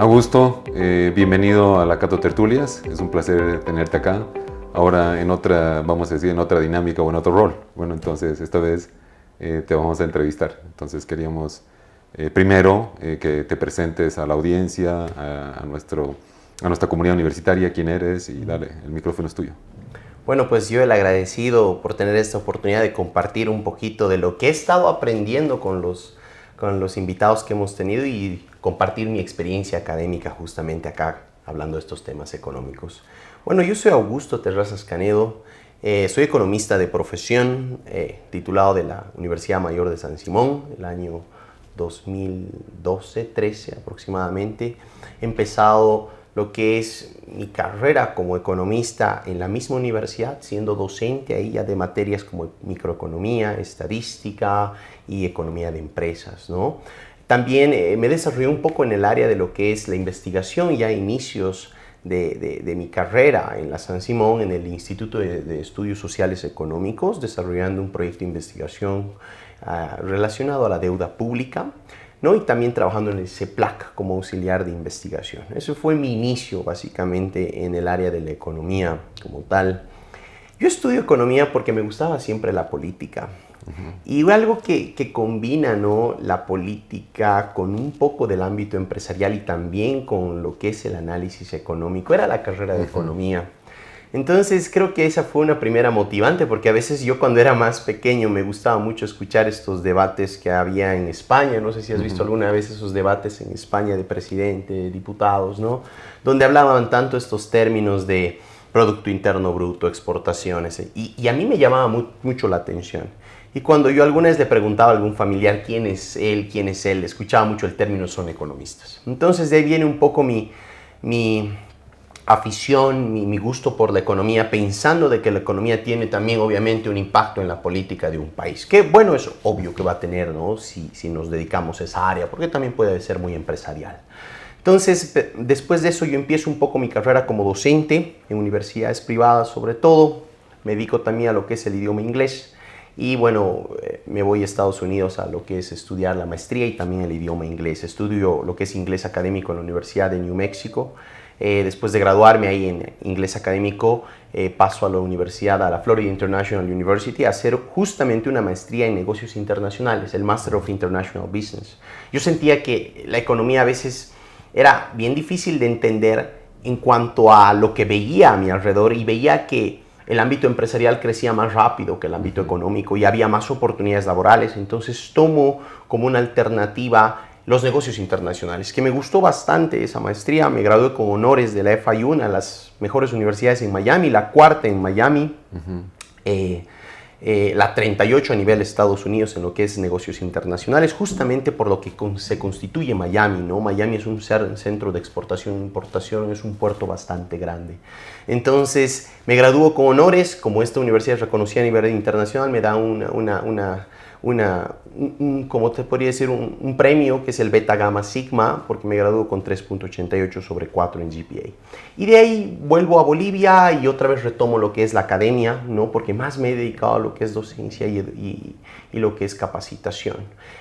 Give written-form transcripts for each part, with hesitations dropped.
Augusto, bienvenido a la Cato Tertulias. Es un placer tenerte acá. Ahora en otra, vamos a decir, en otra dinámica o en otro rol. Bueno, entonces esta vez te vamos a entrevistar. Entonces queríamos primero que te presentes a la audiencia, a nuestra comunidad universitaria, quién eres y dale, el micrófono es tuyo. Bueno, pues yo el agradecido por tener esta oportunidad de compartir un poquito de lo que he estado aprendiendo con los invitados que hemos tenido y compartir mi experiencia académica justamente acá, hablando de estos temas económicos. Bueno, yo soy Augusto Terrazas Canedo, soy economista de profesión, titulado de la Universidad Mayor de San Simón, el año 2012-13 aproximadamente. He empezado lo que es mi carrera como economista en la misma universidad, siendo docente ahí ya de materias como microeconomía, estadística y economía de empresas, ¿no? También me desarrollé un poco en el área de lo que es la investigación, ya a inicios de mi carrera en la San Simón, en el Instituto de Estudios Sociales Económicos, desarrollando un proyecto de investigación relacionado a la deuda pública, ¿no? Y también trabajando en el CEPLAC como auxiliar de investigación. Ese fue mi inicio básicamente en el área de la economía como tal. Yo estudio economía porque me gustaba siempre la política. Y algo que combina, ¿no?, la política con un poco del ámbito empresarial y también con lo que es el análisis económico, era la carrera de economía. Entonces creo que esa fue una primera motivante, porque a veces yo cuando era más pequeño me gustaba mucho escuchar estos debates que había en España. No sé si has visto alguna vez esos debates en España de presidente, de diputados, ¿no?, donde hablaban tanto estos términos de Producto Interno Bruto, exportaciones, y a mí me llamaba mucho la atención. Y cuando yo alguna vez le preguntaba a algún familiar quién es él, escuchaba mucho el término son economistas. Entonces de ahí viene un poco mi afición, mi gusto por la economía, pensando de que la economía tiene también obviamente un impacto en la política de un país. Que bueno, es obvio que va a tener, ¿no?, si nos dedicamos a esa área, porque también puede ser muy empresarial. Entonces, después de eso yo empiezo un poco mi carrera como docente en universidades privadas sobre todo. Me dedico también a lo que es el idioma inglés. Y bueno, me voy a Estados Unidos a lo que es estudiar la maestría y también el idioma inglés. Estudio lo que es inglés académico en la Universidad de New Mexico. Después de graduarme ahí en inglés académico, paso a la universidad, a la Florida International University, a hacer justamente una maestría en negocios internacionales, el Master of International Business. Yo sentía que la economía a veces era bien difícil de entender en cuanto a lo que veía a mi alrededor, y veía que el ámbito empresarial crecía más rápido que el ámbito económico y había más oportunidades laborales. Entonces tomo como una alternativa los negocios internacionales, que me gustó bastante esa maestría. Me gradué con honores de la FIU, una de las mejores universidades en Miami, la cuarta en Miami, la 38 a nivel de Estados Unidos en lo que es negocios internacionales, justamente por lo que se constituye Miami, ¿no? Miami es un centro de exportación e importación, es un puerto bastante grande. Entonces me gradúo con honores, como esta universidad es reconocida a nivel internacional, me da como te podría decir, un premio que es el Beta Gamma Sigma, porque me graduó con 3.88 sobre 4 en GPA. Y de ahí vuelvo a Bolivia y otra vez retomo lo que es la academia, ¿no?, porque más me he dedicado a lo que es docencia y lo que es capacitación.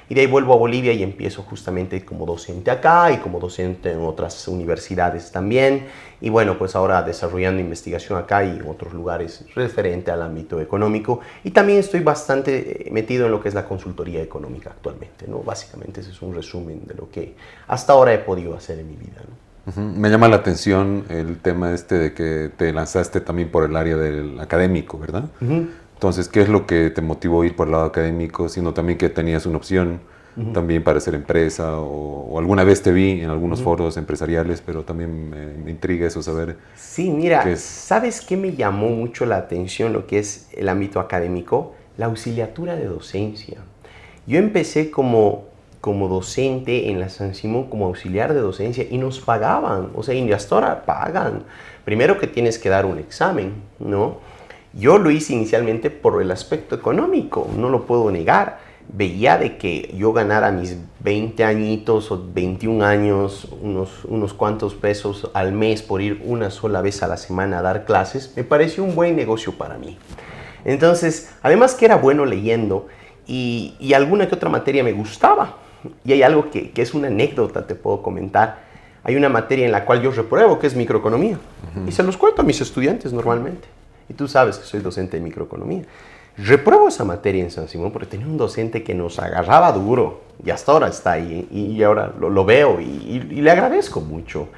Y de ahí vuelvo a Bolivia y empiezo justamente como docente acá y como docente en otras universidades también. Y bueno, pues ahora desarrollando investigación acá y en otros lugares referente al ámbito económico. Y también estoy bastante metido en lo que es la consultoría económica actualmente, ¿no? Básicamente ese es un resumen de lo que hasta ahora he podido hacer en mi vida, ¿no? Me llama la atención el tema de que te lanzaste también por el área del académico, ¿verdad? Entonces, ¿qué es lo que te motivó a ir por el lado académico, siendo también que tenías una opción también para hacer empresa, o alguna vez te vi en algunos foros empresariales, pero también me intriga eso, saber? Sí, mira, ¿sabes qué me llamó mucho la atención lo que es el ámbito académico? La auxiliatura de docencia. Yo empecé como docente en la San Simón, como auxiliar de docencia, y nos pagaban, o sea, y hasta ahora pagan. Primero que tienes que dar un examen, ¿no? Yo lo hice inicialmente por el aspecto económico, no lo puedo negar. Veía de que yo ganara mis 20 añitos o 21 años, unos cuantos pesos al mes por ir una sola vez a la semana a dar clases, me pareció un buen negocio para mí. Entonces, además que era bueno leyendo y alguna que otra materia me gustaba. Y hay algo que es una anécdota, te puedo comentar. hay una materia en la cual yo repruebo, que es microeconomía. Y se los cuento a mis estudiantes normalmente. Y tú sabes que soy docente de microeconomía. Repruebo esa materia en San Simón porque tenía un docente que nos agarraba duro. Y hasta ahora está ahí. Y ahora lo veo y le agradezco mucho.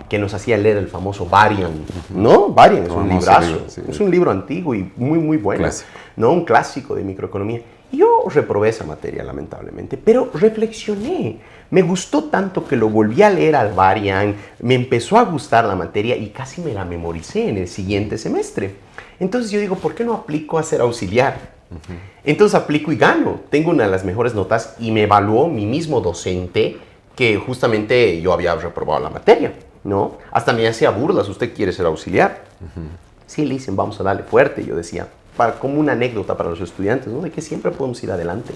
Que nos hacía leer el famoso Varian, ¿no? Varian es un librazo. Sí. Es un libro antiguo y muy, muy bueno. Clásico. ¿No? Un clásico de microeconomía. Y yo reprobé esa materia, lamentablemente, pero reflexioné. Me gustó tanto que lo volví a leer al Varian, me empezó a gustar la materia y casi me la memoricé en el siguiente semestre. Entonces yo digo, ¿por qué no aplico a ser auxiliar? Entonces aplico y gano. Tengo una de las mejores notas y me evaluó mi mismo docente que justamente yo había reprobado la materia, ¿no? Hasta me hacía burlas, ¿usted quiere ser auxiliar? Sí, le dicen, vamos a darle fuerte, yo decía. Como una anécdota para los estudiantes, ¿no? De que siempre podemos ir adelante.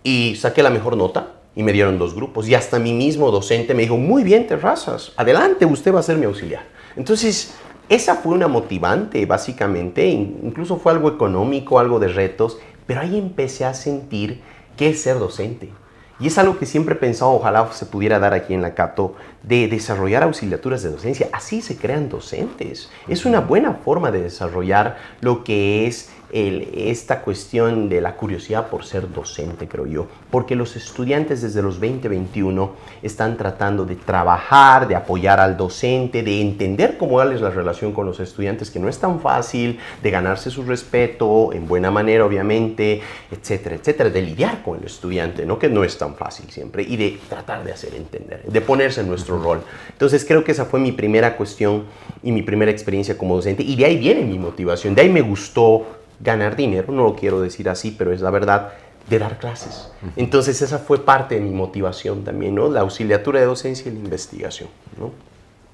Y saqué la mejor nota y me dieron 2 grupos. Y hasta mi mismo docente me dijo, muy bien, Terrazas, adelante, usted va a ser mi auxiliar. Entonces, esa fue una motivante, básicamente. Incluso fue algo económico, algo de retos. Pero ahí empecé a sentir qué es ser docente. Y es algo que siempre he pensado, ojalá se pudiera dar aquí en la Cato, de desarrollar auxiliaturas de docencia. Así se crean docentes. Es una buena forma de desarrollar lo que es esta cuestión de la curiosidad por ser docente, creo yo. Porque los estudiantes desde los 20, 21 están tratando de trabajar, de apoyar al docente, de entender cómo darles la relación con los estudiantes, que no es tan fácil, de ganarse su respeto, en buena manera, obviamente, etcétera, etcétera. De lidiar con el estudiante, ¿no? Que no es tan fácil siempre. Y de tratar de hacer entender, de ponerse en nuestro rol. Entonces, creo que esa fue mi primera cuestión y mi primera experiencia como docente. Y de ahí viene mi motivación. De ahí me gustó ganar dinero, no lo quiero decir así, pero es la verdad, de dar clases. Entonces esa fue parte de mi motivación también, ¿no? La auxiliatura de docencia y la investigación, ¿no?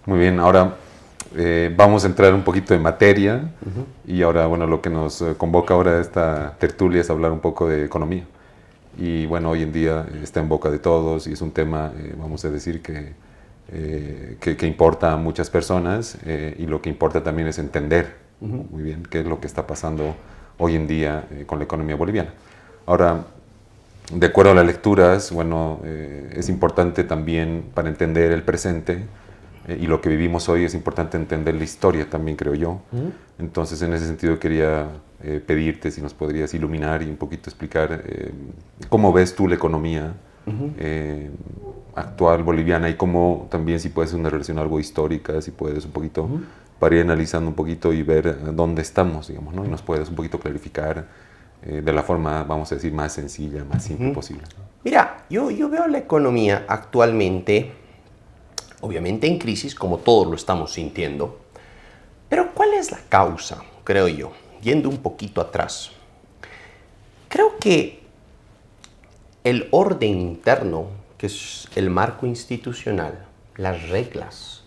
Muy bien, ahora vamos a entrar un poquito en materia y ahora, bueno, lo que nos convoca ahora a esta tertulia es hablar un poco de economía. Y bueno, hoy en día está en boca de todos y es un tema, vamos a decir, que importa a muchas personas y lo que importa también es entender muy bien qué es lo que está pasando hoy en día con la economía boliviana. Ahora, de acuerdo a las lecturas, bueno, es importante también para entender el presente y lo que vivimos hoy, es importante entender la historia también, creo yo. Entonces, en ese sentido quería pedirte si nos podrías iluminar y un poquito explicar cómo ves tú la economía actual boliviana y cómo también, si puedes, una relación algo histórica, si puedes un poquito, para ir analizando un poquito y ver dónde estamos, digamos, ¿no? Y nos puedes un poquito clarificar de la forma, vamos a decir, más sencilla, más simple posible. Mira, yo veo la economía actualmente, obviamente en crisis, como todos lo estamos sintiendo, pero ¿cuál es la causa, creo yo? Yendo un poquito atrás. Creo que el orden interno, que es el marco institucional, las reglas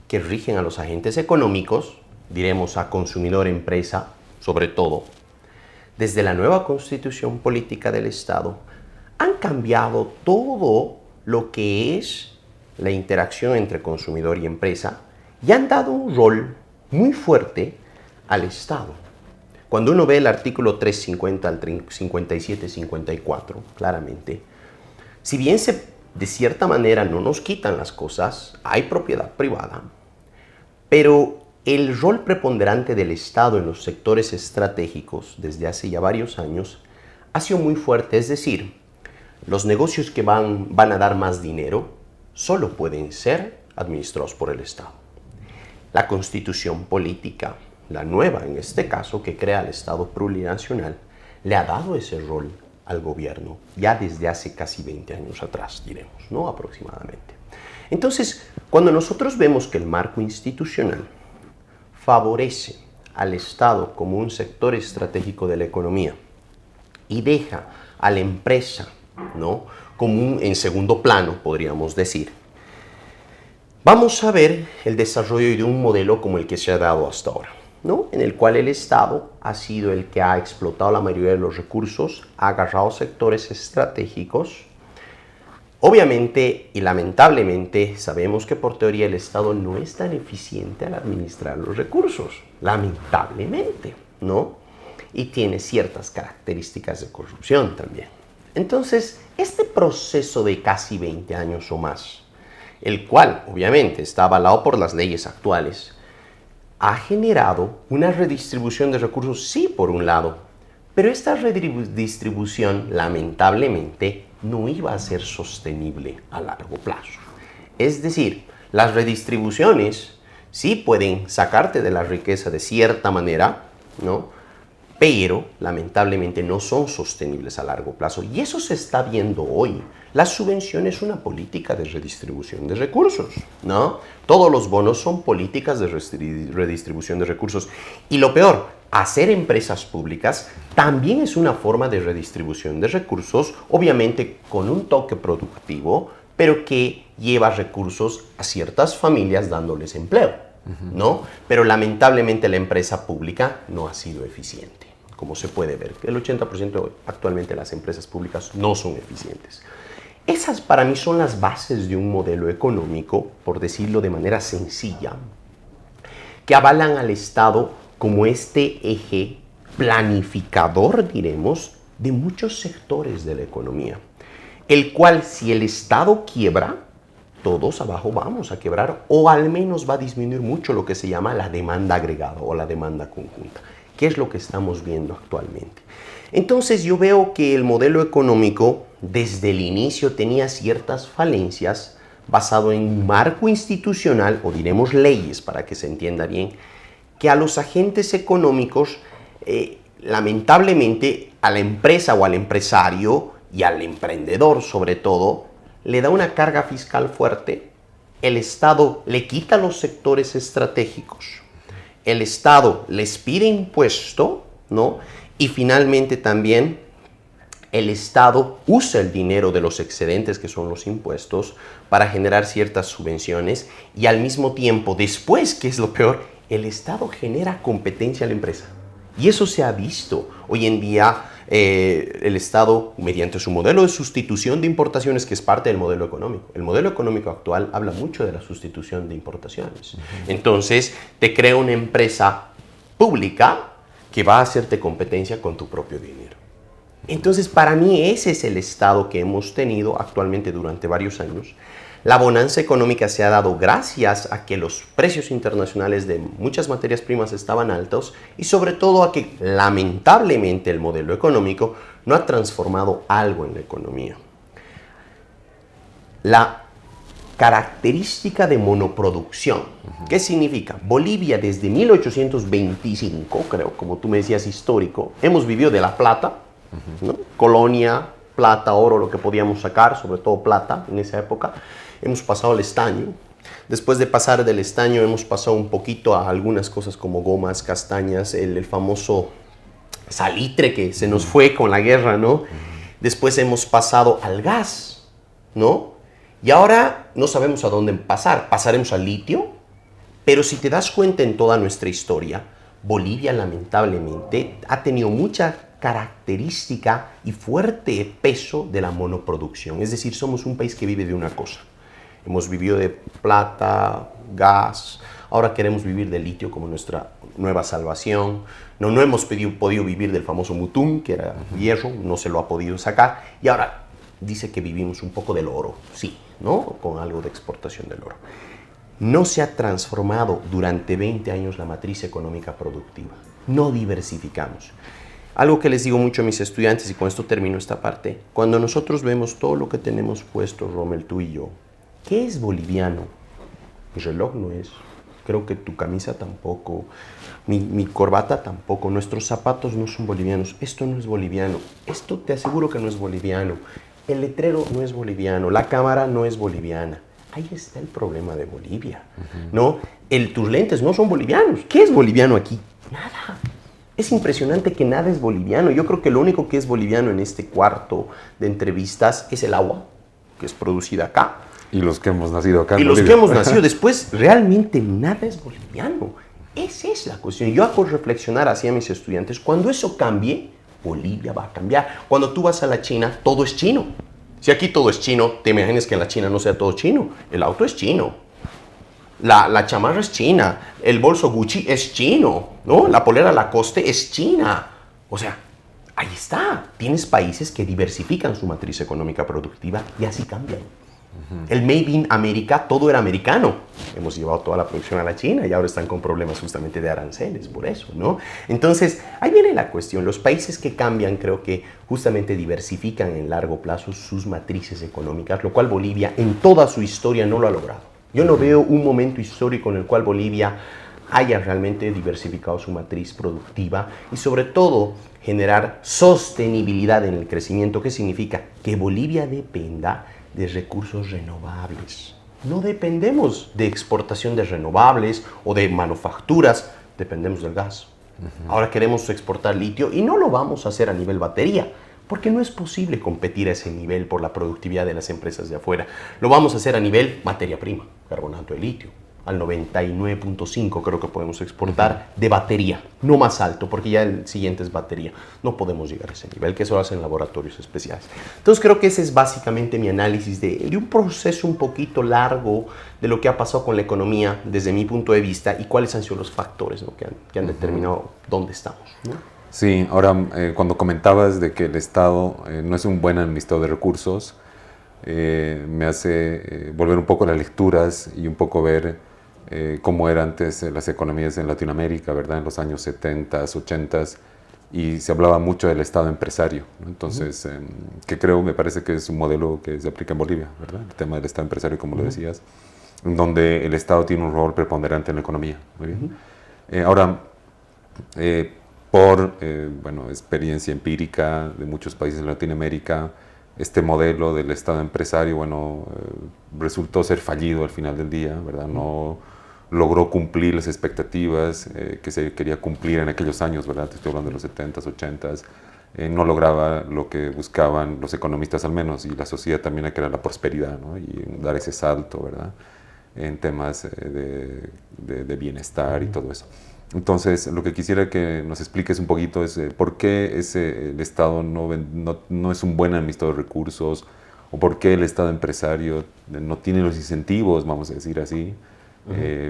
que rigen a los agentes económicos, diremos a consumidor, empresa, sobre todo, desde la nueva constitución política del Estado, han cambiado todo lo que es la interacción entre consumidor y empresa y han dado un rol muy fuerte al Estado. Cuando uno ve el artículo 350 al 57-54, claramente, si bien de cierta manera no nos quitan las cosas, hay propiedad privada, pero el rol preponderante del Estado en los sectores estratégicos desde hace ya varios años ha sido muy fuerte. Es decir, los negocios que van a dar más dinero solo pueden ser administrados por el Estado. La constitución política, la nueva en este caso, que crea el Estado plurinacional, le ha dado ese rol al gobierno ya desde hace casi 20 años atrás, diremos, ¿no? Aproximadamente. Entonces, cuando nosotros vemos que el marco institucional favorece al Estado como un sector estratégico de la economía y deja a la empresa, ¿no?, como en segundo plano, podríamos decir, vamos a ver el desarrollo de un modelo como el que se ha dado hasta ahora, ¿no?, en el cual el Estado ha sido el que ha explotado la mayoría de los recursos, ha agarrado sectores estratégicos. Obviamente y lamentablemente sabemos que por teoría el Estado no es tan eficiente al administrar los recursos, lamentablemente, ¿no? Y tiene ciertas características de corrupción también. Entonces, este proceso de casi 20 años o más, el cual obviamente está avalado por las leyes actuales, ha generado una redistribución de recursos, sí, por un lado, pero esta redistribución lamentablemente no iba a ser sostenible a largo plazo. Es decir, las redistribuciones sí pueden sacarte de la riqueza de cierta manera, ¿no? Pero lamentablemente no son sostenibles a largo plazo. Y eso se está viendo hoy. La subvención es una política de redistribución de recursos, ¿no? Todos los bonos son políticas de redistribución de recursos. Y lo peor, hacer empresas públicas también es una forma de redistribución de recursos, obviamente con un toque productivo, pero que lleva recursos a ciertas familias dándoles empleo, ¿no? Pero lamentablemente la empresa pública no ha sido eficiente, como se puede ver. El 80% actualmente de las empresas públicas no son eficientes. Esas para mí son las bases de un modelo económico, por decirlo de manera sencilla, que avalan al Estado como este eje planificador, diremos, de muchos sectores de la economía, el cual si el Estado quiebra, todos abajo vamos a quebrar, o al menos va a disminuir mucho lo que se llama la demanda agregada o la demanda conjunta, que es lo que estamos viendo actualmente. Entonces yo veo que el modelo económico desde el inicio tenía ciertas falencias basado en un marco institucional, o diremos leyes para que se entienda bien, que a los agentes económicos, lamentablemente a la empresa o al empresario y al emprendedor sobre todo, le da una carga fiscal fuerte, el Estado le quita los sectores estratégicos, el Estado les pide impuesto, ¿no? Y finalmente también el Estado usa el dinero de los excedentes, que son los impuestos, para generar ciertas subvenciones y al mismo tiempo, después, que es lo peor, el Estado genera competencia a la empresa. Y eso se ha visto. Hoy en día el Estado, mediante su modelo de sustitución de importaciones, que es parte del modelo económico. El modelo económico actual habla mucho de la sustitución de importaciones. Entonces, te crea una empresa pública que va a hacerte competencia con tu propio dinero. Entonces, para mí ese es el estado que hemos tenido actualmente durante varios años. La bonanza económica se ha dado gracias a que los precios internacionales de muchas materias primas estaban altos y sobre todo a que lamentablemente el modelo económico no ha transformado algo en la economía. La característica de monoproducción. ¿Qué significa? Bolivia desde 1825, creo, como tú me decías, histórico, hemos vivido de la plata, ¿no? Colonia, plata, oro, lo que podíamos sacar, sobre todo plata en esa época. Hemos pasado al estaño. Después de pasar del estaño hemos pasado un poquito a algunas cosas como gomas, castañas, el famoso salitre que se nos fue con la guerra, ¿no? Después hemos pasado al gas, ¿no? Y ahora no sabemos a dónde pasar. Pasaremos al litio, pero si te das cuenta en toda nuestra historia, Bolivia lamentablemente ha tenido mucha característica y fuerte peso de la monoproducción. Es decir, somos un país que vive de una cosa. Hemos vivido de plata, gas, ahora queremos vivir de litio como nuestra nueva salvación. No hemos podido vivir del famoso mutún, que era hierro, no se lo ha podido sacar. Y ahora dice que vivimos un poco del oro, sí, ¿no? Con algo de exportación del oro. No se ha transformado durante 20 años la matriz económica productiva. No diversificamos. Algo que les digo mucho a mis estudiantes, y con esto termino esta parte, cuando nosotros vemos todo lo que tenemos puesto, Rommel, tú y yo, ¿qué es boliviano? Mi reloj no es, creo que tu camisa tampoco, mi corbata tampoco, nuestros zapatos no son bolivianos, esto no es boliviano, esto te aseguro que no es boliviano, el letrero no es boliviano, la cámara no es boliviana. Ahí está el problema de Bolivia, ¿no? Tus lentes no son bolivianos. ¿Qué es boliviano aquí? Nada. Es impresionante que nada es boliviano. Yo creo que lo único que es boliviano en este cuarto de entrevistas es el agua, que es producida acá. Y los que hemos nacido acá. Y los que hemos nacido después, realmente nada es boliviano. Esa es la cuestión. Yo hago reflexionar hacia mis estudiantes. Cuando eso cambie, Bolivia va a cambiar. Cuando tú vas a la China, todo es chino. Si aquí todo es chino, te imaginas que en la China no sea todo chino. El auto es chino. La chamarra es china. El bolso Gucci es chino, ¿no? La polera Lacoste es china. O sea, ahí está. Tienes países que diversifican su matriz económica productiva y así cambian. El Made in America, todo era americano. Hemos llevado toda la producción a la China y ahora están con problemas justamente de aranceles, por eso, ¿no? Entonces, ahí viene la cuestión. Los países que cambian, creo que justamente diversifican en largo plazo sus matrices económicas, lo cual Bolivia en toda su historia no lo ha logrado. Yo no veo un momento histórico en el cual Bolivia haya realmente diversificado su matriz productiva y sobre todo generar sostenibilidad en el crecimiento. ¿Qué significa? Que Bolivia dependa de recursos renovables. No dependemos de exportación de renovables o de manufacturas, dependemos del gas. Ahora queremos exportar litio y no lo vamos a hacer a nivel batería, porque no es posible competir a ese nivel por la productividad de las empresas de afuera. Lo vamos a hacer a nivel materia prima, carbonato de litio. Al 99.5 creo que podemos exportar de batería, no más alto, porque ya el siguiente es batería. No podemos llegar a ese nivel, que eso lo hacen laboratorios especiales. Entonces creo que ese es básicamente mi análisis de un proceso un poquito largo de lo que ha pasado con la economía desde mi punto de vista y cuáles han sido los factores, ¿no? que han determinado dónde estamos, ¿no? Sí, ahora cuando comentabas de que el Estado no es un buen administrador de recursos, me hace volver un poco a las lecturas y un poco ver cómo eran antes las economías en Latinoamérica, ¿verdad? En los años 70, 80, y se hablaba mucho del Estado empresario, ¿no? Entonces, que creo, me parece que es un modelo que se aplica en Bolivia, ¿verdad? El tema del Estado empresario, como lo decías, en donde el Estado tiene un rol preponderante en la economía. Muy bien. Ahora, por bueno, experiencia empírica de muchos países de Latinoamérica, este modelo del Estado empresario, bueno, resultó ser fallido al final del día, ¿verdad? No logró cumplir las expectativas que se quería cumplir en aquellos años, ¿verdad? Te estoy hablando de los 70s, 80s. No lograba lo que buscaban los economistas al menos, y la sociedad también, que era la prosperidad, ¿no? Y dar ese salto, ¿verdad? En temas de bienestar y todo eso. Entonces, lo que quisiera que nos expliques un poquito es por qué el Estado no es un buen administrador de recursos, o por qué el Estado empresario no tiene los incentivos, vamos a decir así,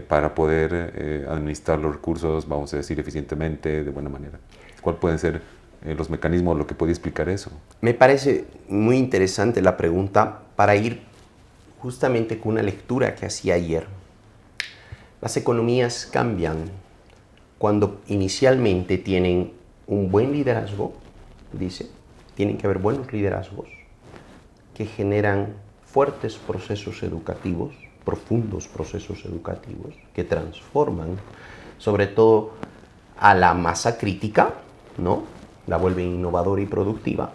para poder administrar los recursos, vamos a decir, eficientemente, de buena manera. ¿Cuáles pueden ser los mecanismos, lo que puede explicar eso? Me parece muy interesante la pregunta para ir justamente con una lectura que hacía ayer. Las economías cambian cuando inicialmente tienen un buen liderazgo, dice, tienen que haber buenos liderazgos que generan fuertes procesos educativos, profundos procesos educativos, que transforman sobre todo a la masa crítica, ¿no? La vuelven innovadora y productiva.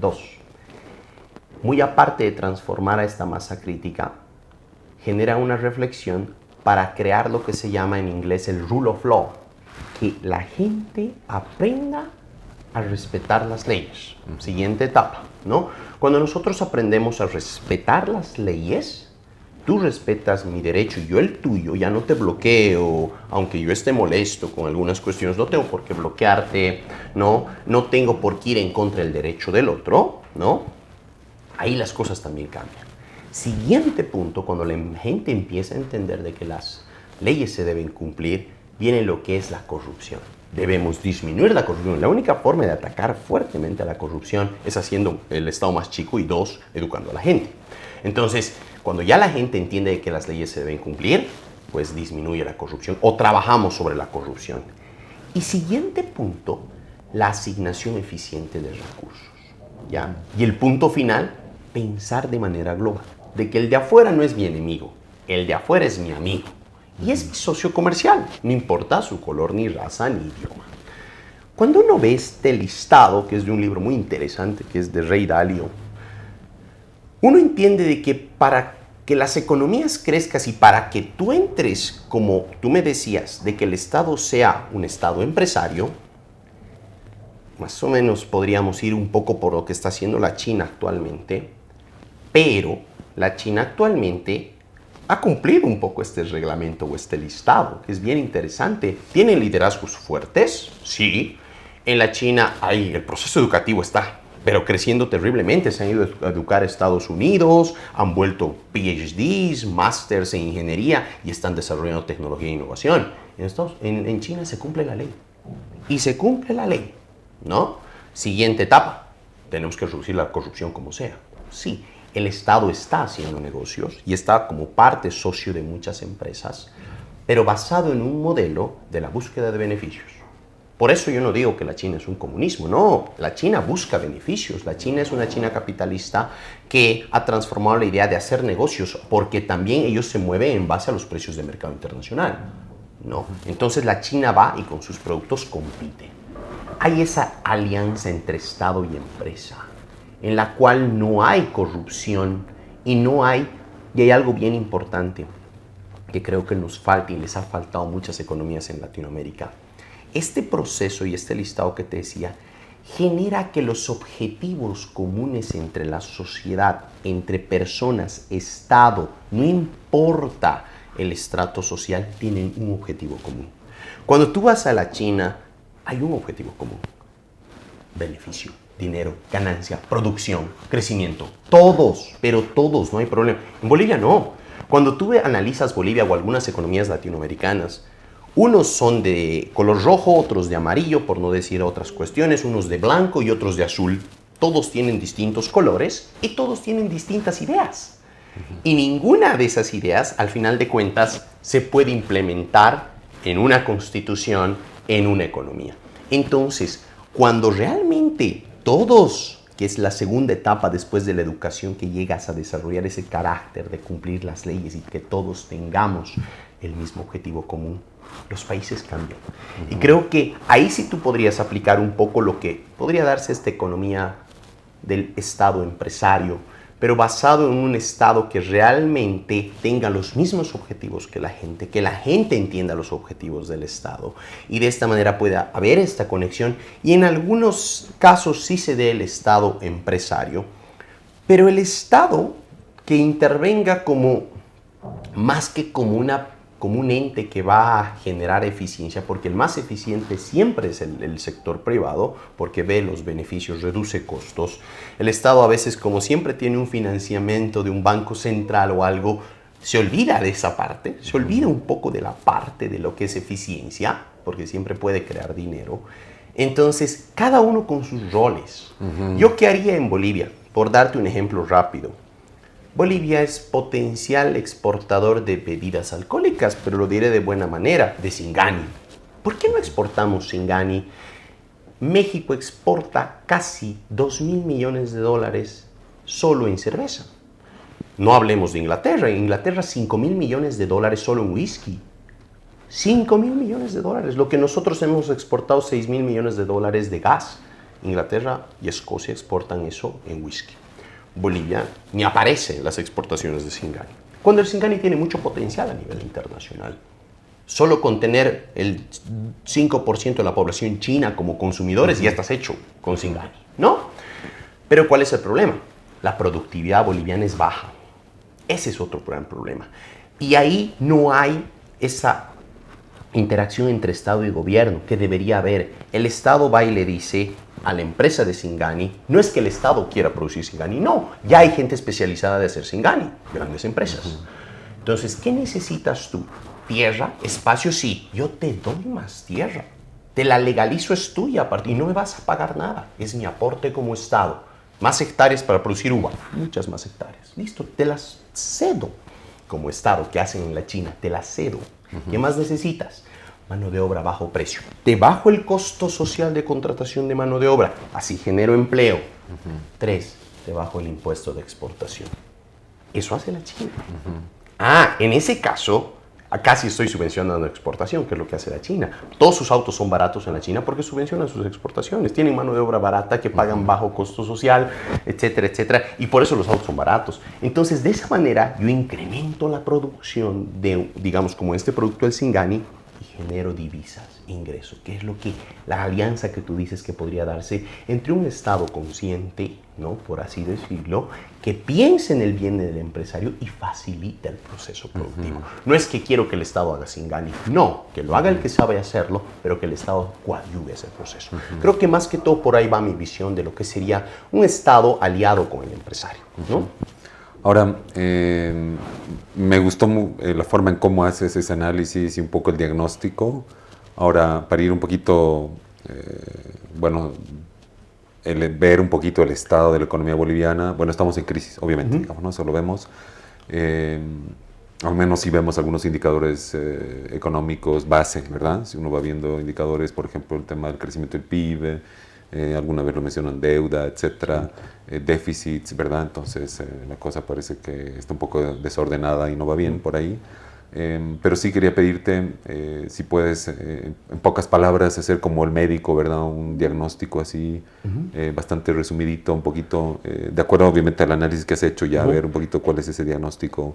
2. Muy aparte de transformar a esta masa crítica, genera una reflexión para crear lo que se llama en inglés el rule of law, que la gente aprenda a respetar las leyes. Siguiente etapa, ¿no? Cuando nosotros aprendemos a respetar las leyes, tú respetas mi derecho y yo el tuyo, ya no te bloqueo, aunque yo esté molesto con algunas cuestiones, no tengo por qué bloquearte, ¿no? No tengo por qué ir en contra del derecho del otro, ¿no? Ahí las cosas también cambian. Siguiente punto, cuando la gente empieza a entender de que las leyes se deben cumplir, viene lo que es la corrupción. Debemos disminuir la corrupción. La única forma de atacar fuertemente a la corrupción es haciendo el Estado más chico y 2, educando a la gente. Entonces, cuando ya la gente entiende que las leyes se deben cumplir, pues disminuye la corrupción o trabajamos sobre la corrupción. Y siguiente punto, la asignación eficiente de recursos, ¿ya? Y el punto final, pensar de manera global, de que el de afuera no es mi enemigo, el de afuera es mi amigo. Y es mi socio comercial, no importa su color, ni raza, ni idioma. Cuando uno ve este listado, que es de un libro muy interesante, que es de Ray Dalio, uno entiende de que para que las economías crezcan y para que tú entres, como tú me decías, de que el Estado sea un Estado empresario, más o menos podríamos ir un poco por lo que está haciendo la China actualmente, pero la China actualmente ha cumplido un poco este reglamento o este listado, que es bien interesante. ¿Tienen liderazgos fuertes? Sí. En la China el proceso educativo está, pero creciendo terriblemente. Se han ido a educar a Estados Unidos, han vuelto PhDs, másters en ingeniería y están desarrollando tecnología e innovación. En China se cumple la ley. Y se cumple la ley, ¿no? Siguiente etapa. Tenemos que reducir la corrupción como sea. Sí. El Estado está haciendo negocios y está como parte socio de muchas empresas, pero basado en un modelo de la búsqueda de beneficios. Por eso yo no digo que la China es un comunismo, no, la China busca beneficios, la China es una China capitalista que ha transformado la idea de hacer negocios porque también ellos se mueven en base a los precios de mercado internacional. No, entonces la China va y con sus productos compite. Hay esa alianza entre Estado y empresa, en la cual no hay corrupción y hay algo bien importante que creo que nos falta y les ha faltado a muchas economías en Latinoamérica. Este proceso y este listado que te decía genera que los objetivos comunes entre la sociedad, entre personas, Estado, no importa el estrato social, tienen un objetivo común. Cuando tú vas a la China, hay un objetivo común: beneficio, dinero, ganancia, producción, crecimiento. Todos, pero todos, no hay problema. En Bolivia no. Cuando tú analizas Bolivia o algunas economías latinoamericanas, unos son de color rojo, otros de amarillo, por no decir otras cuestiones, unos de blanco y otros de azul. Todos tienen distintos colores y todos tienen distintas ideas. Y ninguna de esas ideas, al final de cuentas, se puede implementar en una constitución, en una economía. Entonces, cuando realmente todos, que es la segunda etapa después de la educación, que llegas a desarrollar ese carácter de cumplir las leyes y que todos tengamos el mismo objetivo común, los países cambian. Y creo que ahí sí tú podrías aplicar un poco lo que podría darse esta economía del Estado empresario, pero basado en un Estado que realmente tenga los mismos objetivos que la gente entienda los objetivos del Estado y de esta manera pueda haber esta conexión y en algunos casos sí se dé el Estado empresario, pero el Estado que intervenga como más que como un ente que va a generar eficiencia, porque el más eficiente siempre es el sector privado, porque ve los beneficios, reduce costos. El Estado a veces, como siempre tiene un financiamiento de un banco central o algo, se olvida de esa parte, se olvida un poco de la parte de lo que es eficiencia, porque siempre puede crear dinero. Entonces, cada uno con sus roles. ¿Yo qué haría en Bolivia? Por darte un ejemplo rápido. Bolivia es potencial exportador de bebidas alcohólicas, pero lo diré de buena manera, de Singani. ¿Por qué no exportamos Singani? México exporta casi 2.000 millones de dólares solo en cerveza. No hablemos de Inglaterra. En Inglaterra 5.000 millones de dólares solo en whisky. 5.000 millones de dólares. Lo que nosotros hemos exportado 6.000 millones de dólares de gas. Inglaterra y Escocia exportan eso en whisky. Bolivia ni aparece en las exportaciones de Singani, cuando el Singani tiene mucho potencial a nivel internacional. Solo con tener el 5% de la población china como consumidores ya estás hecho con Singani, ¿no? Pero ¿cuál es el problema? La productividad boliviana es baja. Ese es otro gran problema. Y ahí no hay esa interacción entre Estado y gobierno que debería haber. El Estado va y le dice a la empresa de Singani, no es que el Estado quiera producir Singani, no, ya hay gente especializada de hacer Singani, grandes empresas. Entonces, ¿qué necesitas tú? Tierra, espacio, sí, yo te doy más tierra, te la legalizo, es tuya y no me vas a pagar nada, es mi aporte como Estado. Más hectáreas para producir uva, muchas más hectáreas, listo, te las cedo como Estado, que hacen en la China, te las cedo. ¿Qué más necesitas? Mano de obra a bajo precio. Te bajo el costo social de contratación de mano de obra. Así genero empleo. 3, te bajo el impuesto de exportación. Eso hace la China. En ese caso, acá sí estoy subvencionando exportación, que es lo que hace la China. Todos sus autos son baratos en la China porque subvencionan sus exportaciones. Tienen mano de obra barata que pagan bajo costo social, etcétera, etcétera. Y por eso los autos son baratos. Entonces, de esa manera, yo incremento la producción de, digamos, como este producto del Singani, y genero divisas, ingresos, que es lo que la alianza que tú dices que podría darse entre un Estado consciente, ¿no?, por así decirlo, que piense en el bien del empresario y facilita el proceso productivo. No es que quiero que el Estado haga Singani, no, que lo haga el que sabe hacerlo, pero que el Estado coadyuve ese proceso. Creo que más que todo por ahí va mi visión de lo que sería un Estado aliado con el empresario, ¿no? Ahora, me gustó la forma en cómo haces ese análisis y un poco el diagnóstico. Ahora, para ir un poquito, ver un poquito el estado de la economía boliviana. Bueno, estamos en crisis, obviamente, digamos, ¿no? Eso lo vemos. Al menos si vemos algunos indicadores económicos base, ¿verdad? Si uno va viendo indicadores, por ejemplo, el tema del crecimiento del PIB, alguna vez lo mencionan, deuda, etcétera, déficits, ¿verdad? Entonces la cosa parece que está un poco desordenada y no va bien por ahí. Pero sí quería pedirte si puedes, en pocas palabras, hacer como el médico, ¿verdad? Un diagnóstico así, bastante resumidito, un poquito, de acuerdo obviamente al análisis que has hecho, ya ver un poquito cuál es ese diagnóstico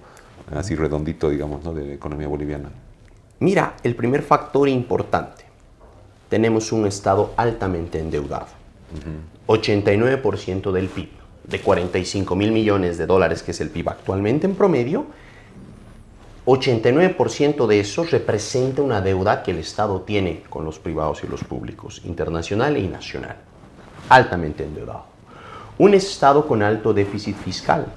así redondito, digamos, ¿no? De la economía boliviana. Mira, el primer factor importante, tenemos un Estado altamente endeudado. 89% del PIB, de 45.000 millones de dólares, que es el PIB actualmente en promedio, 89% de eso representa una deuda que el Estado tiene con los privados y los públicos, internacional y nacional. Altamente endeudado. Un Estado con alto déficit fiscal,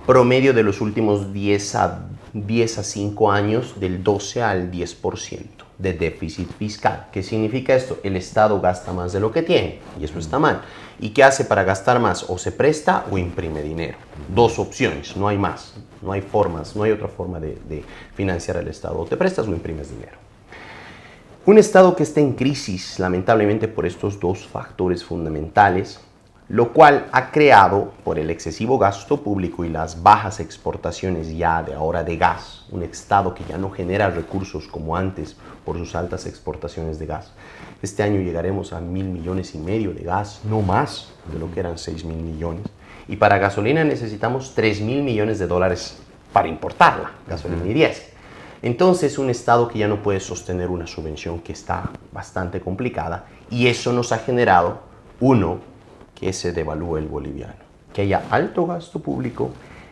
promedio de los últimos 10 a 5 años del 12 al 10% de déficit fiscal. ¿Qué significa esto? El Estado gasta más de lo que tiene y eso está mal. ¿Y qué hace para gastar más? O se presta o imprime dinero. Dos opciones, no hay más. No hay formas, no hay otra forma de financiar al Estado. O te prestas o imprimes dinero. Un Estado que está en crisis, lamentablemente por estos dos factores fundamentales, lo cual ha creado, por el excesivo gasto público y las bajas exportaciones ya de ahora de gas, un Estado que ya no genera recursos como antes por sus altas exportaciones de gas. Este año llegaremos a 1.500 millones de gas, no más de lo que eran 6.000 millones. Y para gasolina necesitamos 3.000 millones de dólares para importarla, gasolina y diésel. Entonces, un Estado que ya no puede sostener una subvención que está bastante complicada, y eso nos ha generado, uno, que se devalúe el boliviano, que haya alto gasto público,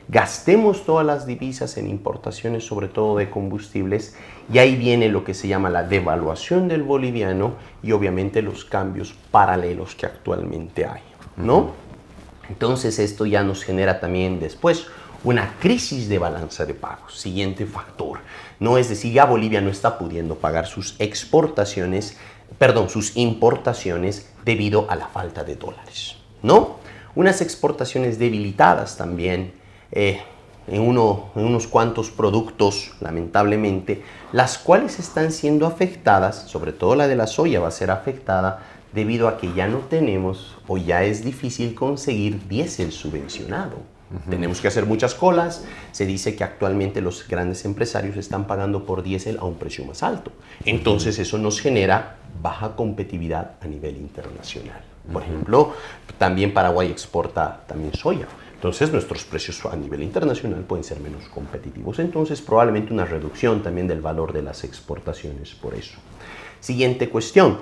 gastemos todas las divisas en importaciones, sobre todo de combustibles, y ahí viene lo que se llama la devaluación del boliviano y obviamente los cambios paralelos que actualmente hay, ¿no? Entonces esto ya nos genera también después una crisis de balanza de pagos. Siguiente factor, no es decir, ya Bolivia no está pudiendo pagar sus sus importaciones debido a la falta de dólares, ¿no? Unas exportaciones debilitadas también en unos cuantos productos, lamentablemente, las cuales están siendo afectadas, sobre todo la de la soya va a ser afectada debido a que ya no tenemos o ya es difícil conseguir diésel subvencionado. Tenemos que hacer muchas colas. Se dice que actualmente los grandes empresarios están pagando por diésel a un precio más alto. Entonces eso nos genera baja competitividad a nivel internacional. Por ejemplo, también Paraguay exporta también soya. Entonces nuestros precios a nivel internacional pueden ser menos competitivos. Entonces probablemente una reducción también del valor de las exportaciones por eso. Siguiente cuestión.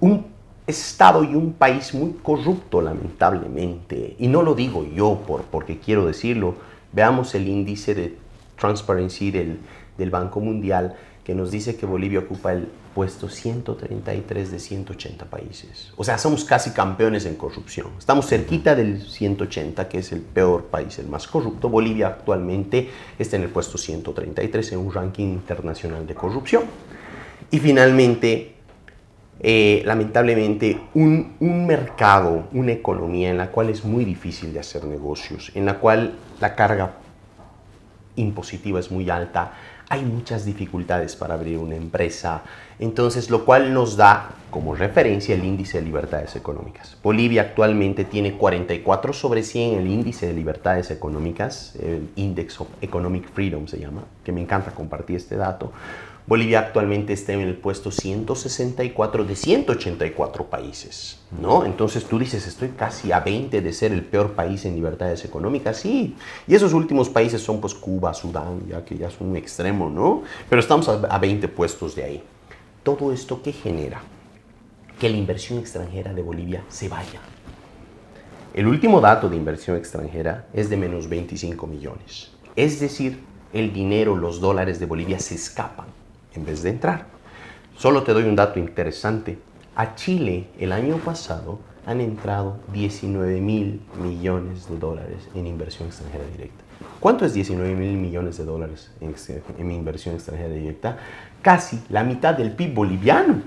Un Estado y un país muy corrupto, lamentablemente, y no lo digo yo porque quiero decirlo. Veamos el índice de Transparency del Banco Mundial, que nos dice que Bolivia ocupa el puesto 133 de 180 países. O sea, somos casi campeones en corrupción. Estamos cerquita del 180, que es el peor país, el más corrupto. Bolivia actualmente está en el puesto 133 en un ranking internacional de corrupción. Y finalmente, lamentablemente, un mercado, una economía en la cual es muy difícil de hacer negocios, en la cual la carga impositiva es muy alta, hay muchas dificultades para abrir una empresa, entonces lo cual nos da como referencia el índice de libertades económicas. Bolivia actualmente tiene 44 sobre 100 en el índice de libertades económicas, el Index of Economic Freedom se llama, que me encanta compartir este dato. Bolivia actualmente está en el puesto 164 de 184 países, ¿no? Entonces tú dices, estoy casi a 20 de ser el peor país en libertades económicas. Sí, y esos últimos países son pues Cuba, Sudán, ya que ya son un extremo, ¿no? Pero estamos a 20 puestos de ahí. ¿Todo esto qué genera? Que la inversión extranjera de Bolivia se vaya. El último dato de inversión extranjera es de menos 25 millones. Es decir, el dinero, los dólares de Bolivia se escapan en vez de entrar. Solo te doy un dato interesante. A Chile el año pasado han entrado 19.000 millones de dólares en inversión extranjera directa. ¿Cuánto es 19.000 millones de dólares en inversión extranjera directa? Casi la mitad del PIB boliviano.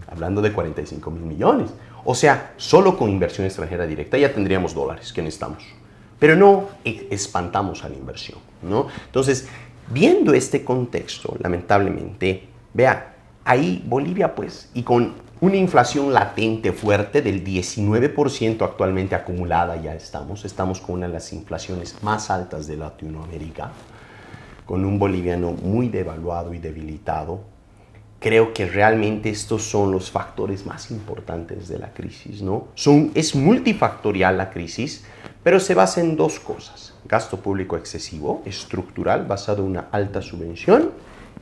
Hablando de 45.000 millones. O sea, solo con inversión extranjera directa ya tendríamos dólares que necesitamos. Pero no espantamos a la inversión, ¿no? Entonces, viendo este contexto, lamentablemente, vea, ahí Bolivia, pues, y con una inflación latente fuerte del 19% actualmente acumulada ya estamos con una de las inflaciones más altas de Latinoamérica, con un boliviano muy devaluado y debilitado. Creo que realmente estos son los factores más importantes de la crisis, ¿no? Es multifactorial la crisis, pero se basa en dos cosas: gasto público excesivo, estructural, basado en una alta subvención,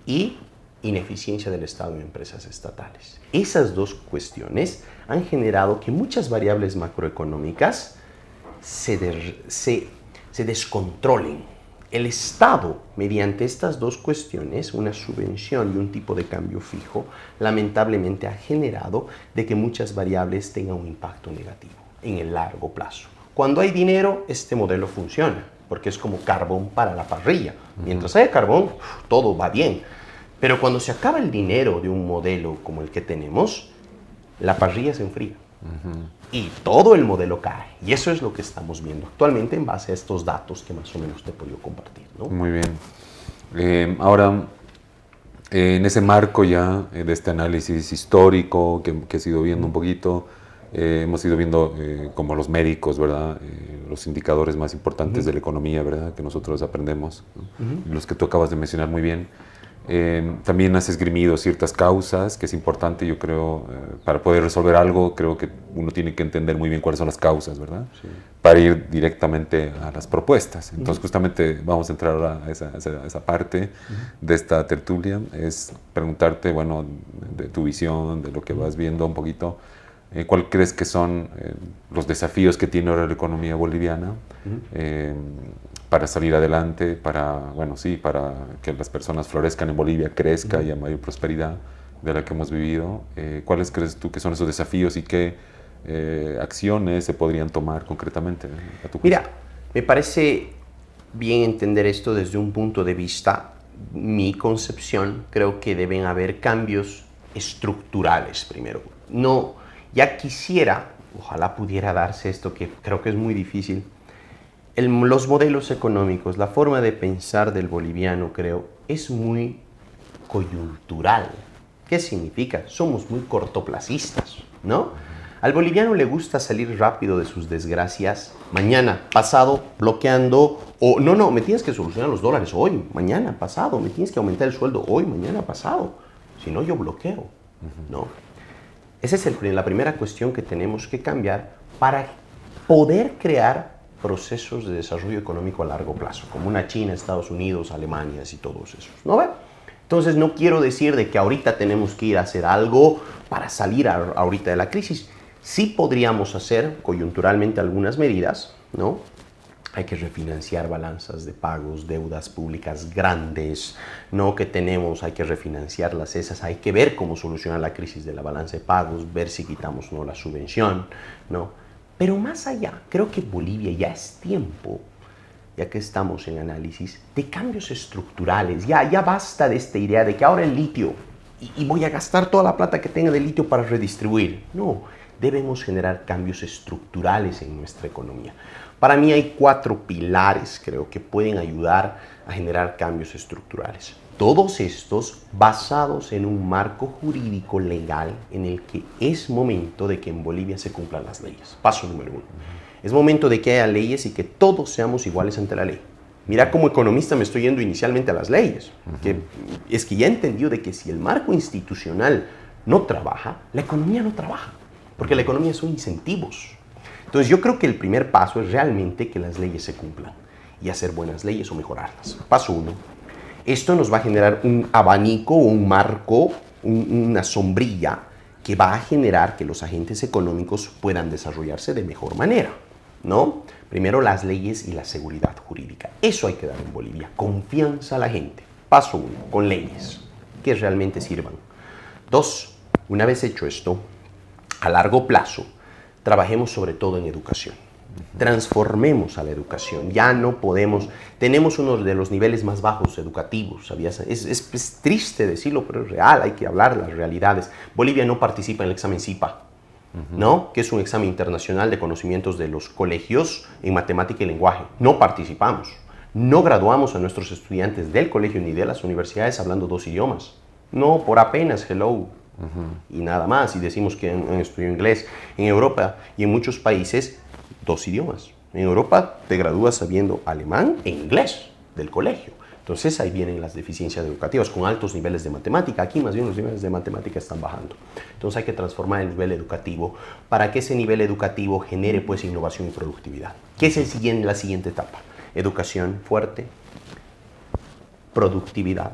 y ineficiencia del Estado y empresas estatales. Esas dos cuestiones han generado que muchas variables macroeconómicas se descontrolen. El Estado, mediante estas dos cuestiones, una subvención y un tipo de cambio fijo, lamentablemente ha generado de que muchas variables tengan un impacto negativo en el largo plazo. Cuando hay dinero, este modelo funciona, porque es como carbón para la parrilla. Mientras haya carbón, todo va bien. Pero cuando se acaba el dinero de un modelo como el que tenemos, la parrilla se enfría. Y todo el modelo cae. Y eso es lo que estamos viendo actualmente en base a estos datos que más o menos te he podido compartir, ¿no? Muy bien. Ahora, en ese marco ya de este análisis histórico que has ido viendo un poquito, hemos ido viendo como los médicos, ¿verdad? Los indicadores más importantes de la economía, ¿verdad? Que nosotros aprendemos, ¿no? Los que tú acabas de mencionar muy bien. También has esgrimido ciertas causas, que es importante, yo creo, para poder resolver algo, creo que uno tiene que entender muy bien cuáles son las causas, ¿verdad? Sí. Para ir directamente a las propuestas. Entonces, justamente vamos a entrar ahora a esa parte de esta tertulia, es preguntarte, bueno, de tu visión, de lo que vas viendo un poquito, ¿cuál crees que son los desafíos que tiene ahora la economía boliviana? Para salir adelante, para que las personas florezcan en Bolivia, crezca y haya mayor prosperidad de la que hemos vivido. ¿Cuáles crees tú que son esos desafíos y qué acciones se podrían tomar concretamente a tu juicio? Mira, me parece bien entender esto desde un punto de vista, mi concepción, creo que deben haber cambios estructurales primero. No, ya quisiera, ojalá pudiera darse esto, que creo que es muy difícil. Los modelos económicos, la forma de pensar del boliviano, creo, es muy coyuntural. ¿Qué significa? Somos muy cortoplacistas, ¿no? Al boliviano le gusta salir rápido de sus desgracias, mañana, pasado, bloqueando, o no, me tienes que solucionar los dólares hoy, mañana, pasado, me tienes que aumentar el sueldo hoy, mañana, pasado, si no yo bloqueo, ¿no? Esa es la primera cuestión que tenemos que cambiar para poder crear procesos de desarrollo económico a largo plazo, como una China, Estados Unidos, Alemania y todos esos, ¿no ve? Entonces no quiero decir de que ahorita tenemos que ir a hacer algo para salir ahorita de la crisis. Sí podríamos hacer coyunturalmente algunas medidas, ¿no? Hay que refinanciar balanzas de pagos, deudas públicas grandes, ¿no? Que tenemos, hay que refinanciarlas esas, hay que ver cómo solucionar la crisis de la balanza de pagos, ver si quitamos no la subvención, ¿no? Pero más allá, creo que Bolivia ya es tiempo, ya que estamos en análisis, de cambios estructurales. Ya basta de esta idea de que ahora el litio, y voy a gastar toda la plata que tenga de litio para redistribuir. No, debemos generar cambios estructurales en nuestra economía. Para mí hay 4 pilares, creo, que pueden ayudar a generar cambios estructurales. Todos estos basados en un marco jurídico legal en el que es momento de que en Bolivia se cumplan las leyes. Paso número 1. Es momento de que haya leyes y que todos seamos iguales ante la ley. Mira, como economista me estoy yendo inicialmente a las leyes. Es que ya he entendido de que si el marco institucional no trabaja, la economía no trabaja. Porque la economía son incentivos. Entonces yo creo que el primer paso es realmente que las leyes se cumplan y hacer buenas leyes o mejorarlas. Paso 1. Esto nos va a generar un abanico, un marco, una sombrilla que va a generar que los agentes económicos puedan desarrollarse de mejor manera, ¿no? Primero, las leyes y la seguridad jurídica. Eso hay que dar en Bolivia. Confianza a la gente. Paso 1, con leyes que realmente sirvan. 2, una vez hecho esto, a largo plazo, trabajemos sobre todo en educación. Transformemos a la educación. Ya no podemos. Tenemos uno de los niveles más bajos educativos. ¿Sabías? Es triste decirlo, pero es real. Hay que hablar de las realidades. Bolivia no participa en el examen CIPA, ¿no? Que es un examen internacional de conocimientos de los colegios en matemática y lenguaje. No participamos. No graduamos a nuestros estudiantes del colegio ni de las universidades hablando 2 idiomas. No, por apenas hello. Y nada más. Y decimos que han estudiado inglés. En Europa y en muchos países, 2 idiomas. En Europa te gradúas sabiendo alemán e inglés del colegio. Entonces ahí vienen las deficiencias educativas con altos niveles de matemática. Aquí más bien los niveles de matemática están bajando. Entonces hay que transformar el nivel educativo para que ese nivel educativo genere pues innovación y productividad. ¿Qué es la siguiente etapa? Educación fuerte, productividad.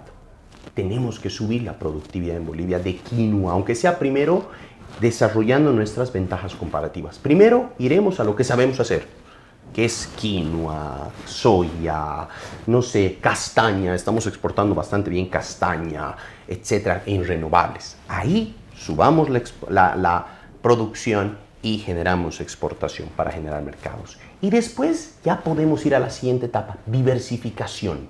Tenemos que subir la productividad en Bolivia de quinoa, aunque sea primero desarrollando nuestras ventajas comparativas. Primero iremos a lo que sabemos hacer, que es quinoa, soya, no sé, castaña. Estamos exportando bastante bien castaña, etcétera, en renovables. Ahí subamos la producción y generamos exportación para generar mercados. Y después ya podemos ir a la siguiente etapa, diversificación.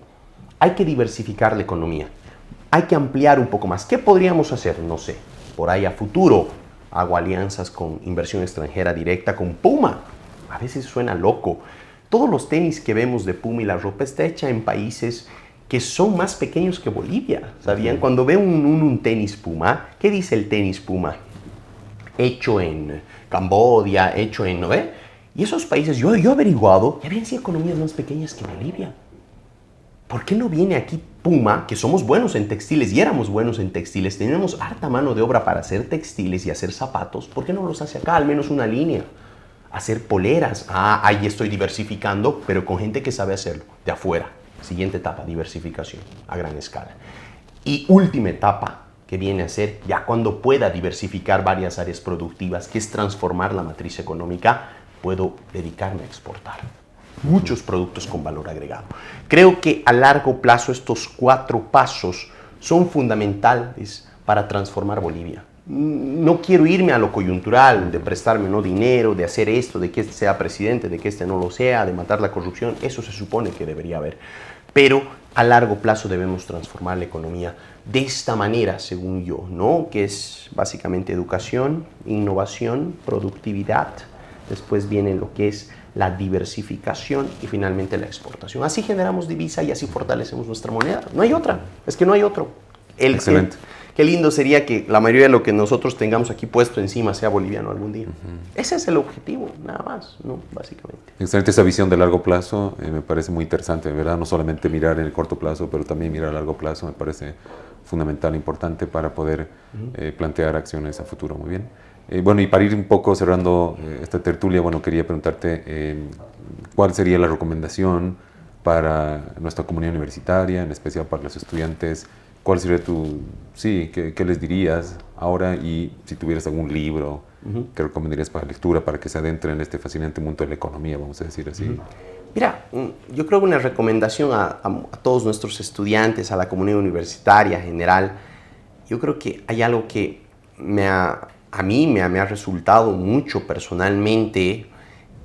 Hay que diversificar la economía. Hay que ampliar un poco más. ¿Qué podríamos hacer? No sé, por ahí a futuro hago alianzas con inversión extranjera directa con Puma. A veces suena loco. Todos los tenis que vemos de Puma y la ropa está hecha en países que son más pequeños que Bolivia. ¿Sabían? Cuando veo un tenis Puma, ¿qué dice el tenis Puma? Hecho en Camboya, hecho en... ¿no ve? Y esos países, yo he averiguado, ya habían sido economías más pequeñas que Bolivia. ¿Por qué no viene aquí Puma, que somos buenos en textiles y éramos buenos en textiles, tenemos harta mano de obra para hacer textiles y hacer zapatos? ¿Por qué no los hace acá, al menos una línea? Hacer poleras. Ahí estoy diversificando, pero con gente que sabe hacerlo, de afuera. Siguiente etapa, diversificación a gran escala. Y última etapa, que viene a ser ya cuando pueda diversificar varias áreas productivas, que es transformar la matriz económica, puedo dedicarme a exportar muchos productos con valor agregado. Creo que a largo plazo estos 4 pasos son fundamentales para transformar Bolivia. No quiero irme a lo coyuntural, de prestarme no dinero, de hacer esto, de que este sea presidente, de que este no lo sea, de matar la corrupción. Eso se supone que debería haber. Pero a largo plazo debemos transformar la economía de esta manera, según yo, ¿no? Que es básicamente educación, innovación, productividad. Después viene lo que es la diversificación y finalmente la exportación. Así generamos divisa y así fortalecemos nuestra moneda. No hay otra, es que no hay otro. Excelente. Qué lindo sería que la mayoría de lo que nosotros tengamos aquí puesto encima sea boliviano algún día. Ese es el objetivo, nada más, ¿no? Básicamente. Excelente esa visión de largo plazo, me parece muy interesante, ¿verdad? No solamente mirar en el corto plazo, pero también mirar a largo plazo me parece fundamental, importante para poder plantear acciones a futuro. Muy bien. Bueno, y para ir un poco cerrando esta tertulia, bueno, quería preguntarte cuál sería la recomendación para nuestra comunidad universitaria, en especial para los estudiantes. ¿Cuál sería qué les dirías ahora? Y si tuvieras algún libro que recomendarías para lectura, para que se adentren en este fascinante mundo de la economía, vamos a decir así. Mira, yo creo que una recomendación a todos nuestros estudiantes, a la comunidad universitaria en general, yo creo que hay algo que a mí me ha resultado mucho personalmente,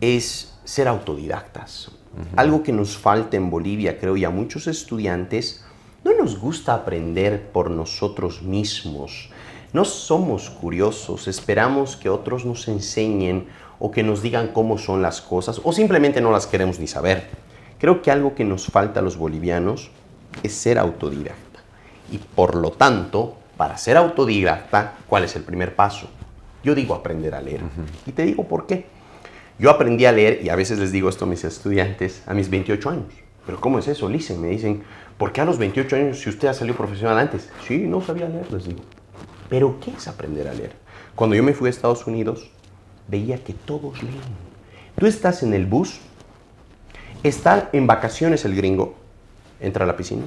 es ser autodidactas. Algo que nos falta en Bolivia, creo, y a muchos estudiantes, no nos gusta aprender por nosotros mismos. No somos curiosos, esperamos que otros nos enseñen o que nos digan cómo son las cosas, o simplemente no las queremos ni saber. Creo que algo que nos falta a los bolivianos es ser autodidacta. Y por lo tanto, para ser autodidacta, ¿cuál es el primer paso? Yo digo aprender a leer. Y te digo por qué. Yo aprendí a leer, y a veces les digo esto a mis estudiantes, a mis 28 años. ¿Pero cómo es eso? Me dicen, ¿por qué a los 28 años si usted ha salido profesional antes? Sí, no sabía leer, les digo. ¿Pero qué es aprender a leer? Cuando yo me fui a Estados Unidos, veía que todos leen. Tú estás en el bus, está en vacaciones el gringo, entra a la piscina,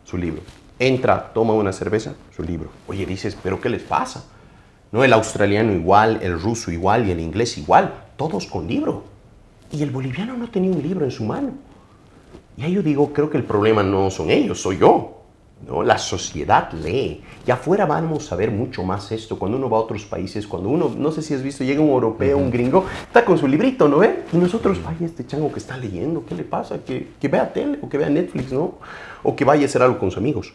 su libro. Entra, toma una cerveza, su libro. Oye, dices, ¿pero qué les pasa? No, el australiano igual, el ruso igual y el inglés igual, todos con libro. Y el boliviano no tenía un libro en su mano. Y ahí yo digo, creo que el problema no son ellos, soy yo. ¿no? La sociedad lee. Y afuera vamos a ver mucho más esto. Cuando uno va a otros países, cuando uno, no sé si has visto, llega un europeo, un gringo, está con su librito, ¿no ve? Y nosotros, vaya, este chango que está leyendo, ¿qué le pasa? Que vea tele o que vea Netflix, ¿no? O que vaya a hacer algo con sus amigos.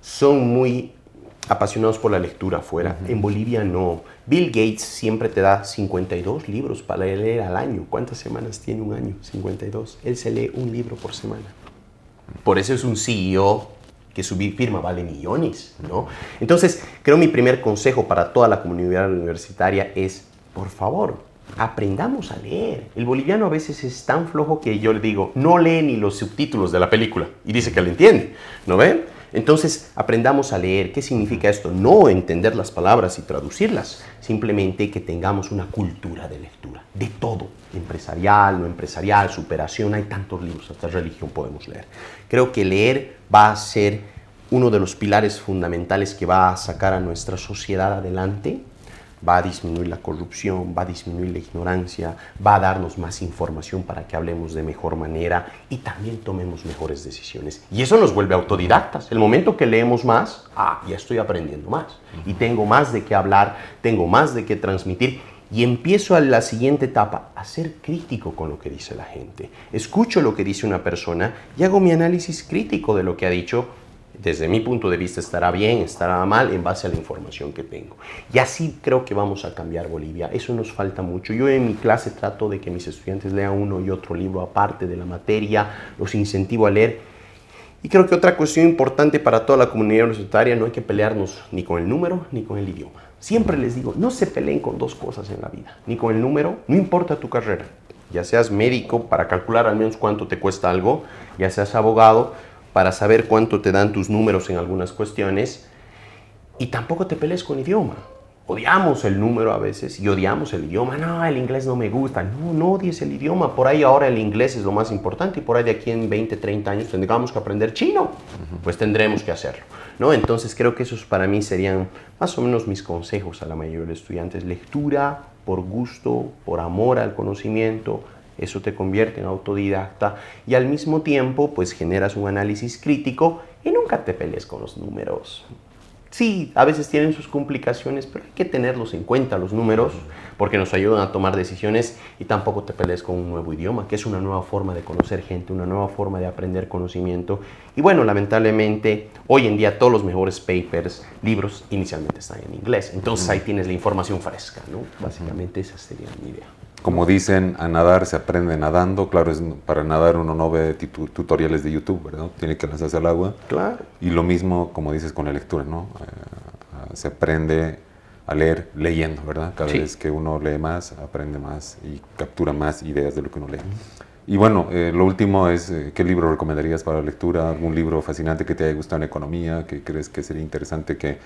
Son muy apasionados por la lectura afuera. En Bolivia no. Bill Gates siempre te da 52 libros para leer al año. ¿Cuántas semanas tiene un año? 52. Él se lee un libro por semana. Por eso es un CEO que su firma vale millones, ¿no? Entonces, creo mi primer consejo para toda la comunidad universitaria es, por favor, aprendamos a leer. El boliviano a veces es tan flojo que yo le digo, no lee ni los subtítulos de la película. Y dice que lo entiende, ¿no ven? Entonces, aprendamos a leer. ¿Qué significa esto? No entender las palabras y traducirlas, simplemente que tengamos una cultura de lectura, de todo, empresarial, no empresarial, superación, hay tantos libros, hasta religión podemos leer. Creo que leer va a ser uno de los pilares fundamentales que va a sacar a nuestra sociedad adelante, va a disminuir la corrupción, va a disminuir la ignorancia, va a darnos más información para que hablemos de mejor manera y también tomemos mejores decisiones. Y eso nos vuelve autodidactas. El momento que leemos más, ya estoy aprendiendo más. Y tengo más de qué hablar, tengo más de qué transmitir. Y empiezo a la siguiente etapa, a ser crítico con lo que dice la gente. Escucho lo que dice una persona y hago mi análisis crítico de lo que ha dicho. Desde mi punto de vista estará bien, estará mal en base a la información que tengo. Y así creo que vamos a cambiar Bolivia. Eso nos falta mucho. Yo en mi clase trato de que mis estudiantes lean uno y otro libro aparte de la materia, los incentivo a leer. Y creo que otra cuestión importante para toda la comunidad universitaria, no hay que pelearnos ni con el número ni con el idioma. Siempre les digo, no se peleen con dos cosas en la vida, ni con el número, no importa tu carrera. Ya seas médico para calcular al menos cuánto te cuesta algo, ya seas abogado, para saber cuánto te dan tus números en algunas cuestiones, y tampoco te pelees con idioma. Odiamos el número a veces y odiamos el idioma. No, el inglés no me gusta. No odies el idioma. Por ahí ahora el inglés es lo más importante y por ahí de aquí en 20, 30 años tendremos que aprender chino. Pues tendremos que hacerlo, ¿no? Entonces creo que esos para mí serían más o menos mis consejos a la mayoría de estudiantes. Lectura por gusto, por amor al conocimiento. Eso te convierte en autodidacta y al mismo tiempo pues generas un análisis crítico y nunca te pelees con los números. Sí, a veces tienen sus complicaciones, pero hay que tenerlos en cuenta los números porque nos ayudan a tomar decisiones y tampoco te pelees con un nuevo idioma, que es una nueva forma de conocer gente, una nueva forma de aprender conocimiento. Y bueno, lamentablemente, hoy en día todos los mejores papers, libros, inicialmente están en inglés. Entonces ahí tienes la información fresca, ¿no? Básicamente esa sería mi idea. Como dicen, a nadar se aprende nadando. Claro, para nadar uno no ve tutoriales de YouTube, ¿verdad? Tiene que lanzarse al agua. Claro. Y lo mismo, como dices, con la lectura, ¿no? Se aprende a leer leyendo, ¿verdad? Cada vez que uno lee más, aprende más y captura más ideas de lo que uno lee. Y bueno, lo último es, ¿qué libro recomendarías para la lectura? ¿Algún libro fascinante que te haya gustado en economía, que crees que sería interesante que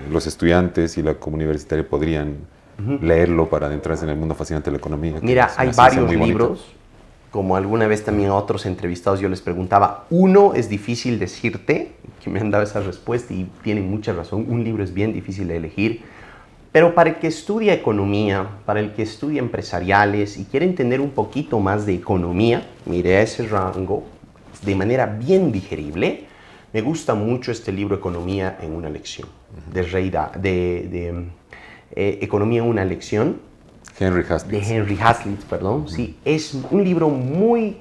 los estudiantes y la comunidad universitaria podrían leerlo para adentrarse en el mundo fascinante de la economía? Mira, hay varios libros, como alguna vez también a otros entrevistados yo les preguntaba, uno es difícil decirte, que me han dado esa respuesta y tienen mucha razón, un libro es bien difícil de elegir, pero para el que estudia economía, para el que estudia empresariales y quiere entender un poquito más de economía, mire a ese rango, de manera bien digerible, me gusta mucho este libro Economía en una lección, de Economía en una lección. Henry Hazlitt. De Henry Hazlitt, perdón. Sí, es un libro muy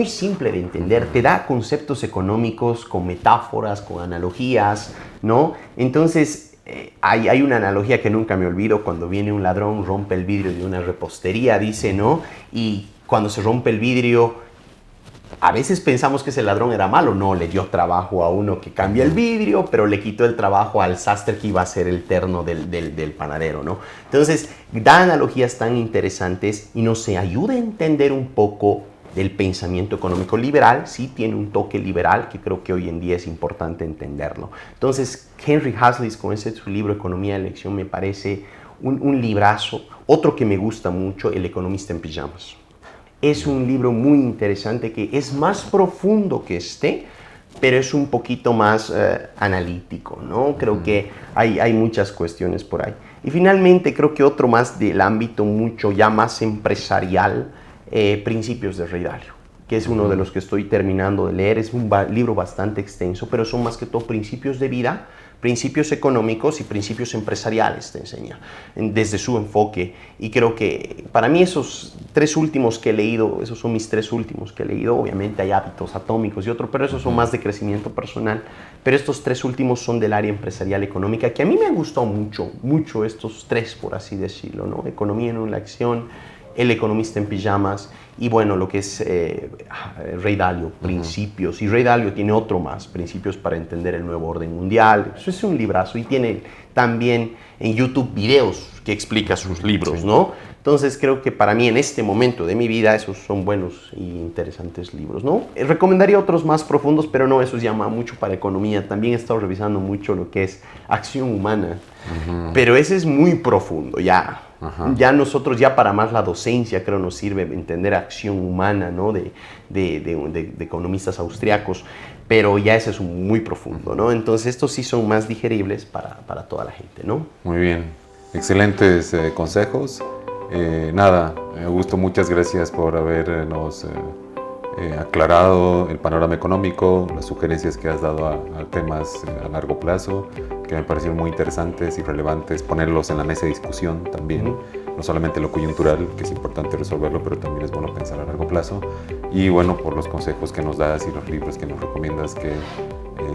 simple de entender. Te da conceptos económicos con metáforas, con analogías, ¿no? Entonces, hay una analogía que nunca me olvido. Cuando viene un ladrón, rompe el vidrio de una repostería, dice, ¿no? Y cuando se rompe el vidrio, a veces pensamos que ese ladrón era malo. No, le dio trabajo a uno que cambia el vidrio, pero le quitó el trabajo al sastre que iba a ser el terno del panadero, ¿no? Entonces, da analogías tan interesantes y nos ayuda a entender un poco del pensamiento económico liberal. Sí tiene un toque liberal que creo que hoy en día es importante entenderlo. Entonces, Henry Hazlitt con su libro Economía de Elección me parece un librazo. Otro que me gusta mucho, El economista en pijamas. Es un libro muy interesante que es más profundo que pero es un poquito más analítico, ¿no? Creo que hay muchas cuestiones por ahí. Y finalmente creo que otro más del ámbito mucho ya más empresarial, Principios de Rey Dalio. que es uno de los que estoy terminando de leer. Es un libro bastante extenso, pero son más que todo principios de vida, principios económicos y principios empresariales te enseña, desde su enfoque. Y creo que para mí esos tres últimos que he leído, esos son mis tres últimos que he leído. Obviamente hay Hábitos Atómicos y otro, pero esos son más de crecimiento personal. Pero estos tres últimos son del área empresarial económica, que a mí me han gustado mucho estos tres, por así decirlo, ¿no? Economía en una acción, El economista en pijamas y bueno, lo que es Ray Dalio, Principios. Y Ray Dalio tiene otro más, Principios para entender el nuevo orden mundial. Eso es un librazo y tiene también en YouTube videos que explica sus libros, ¿no? Entonces creo que para mí en este momento de mi vida esos son buenos y interesantes libros, ¿no? Recomendaría otros más profundos, pero no, esos llama mucho para economía. También he estado revisando mucho lo que es acción humana, pero ese es muy profundo ya. Ya nosotros, ya para más la docencia, creo nos sirve entender acción humana, ¿no? de economistas austriacos, pero ya ese es muy profundo, ¿no? Entonces estos sí son más digeribles para toda la gente, ¿no? Muy bien, excelentes consejos. Nada, Augusto, muchas gracias por habernos aclarado el panorama económico, las sugerencias que has dado a temas a largo plazo, que me parecieron muy interesantes y relevantes, ponerlos en la mesa de discusión también, no solamente lo coyuntural, que es importante resolverlo, pero también es bueno pensar a largo plazo, y bueno, por los consejos que nos das y los libros que nos recomiendas que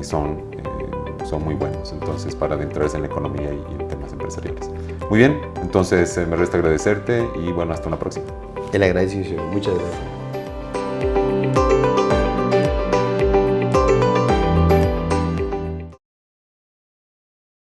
son muy buenos, entonces, para adentrarse en la economía y en temas empresariales. Muy bien, entonces me resta agradecerte y bueno, hasta una próxima. Te le agradezco, muchas gracias.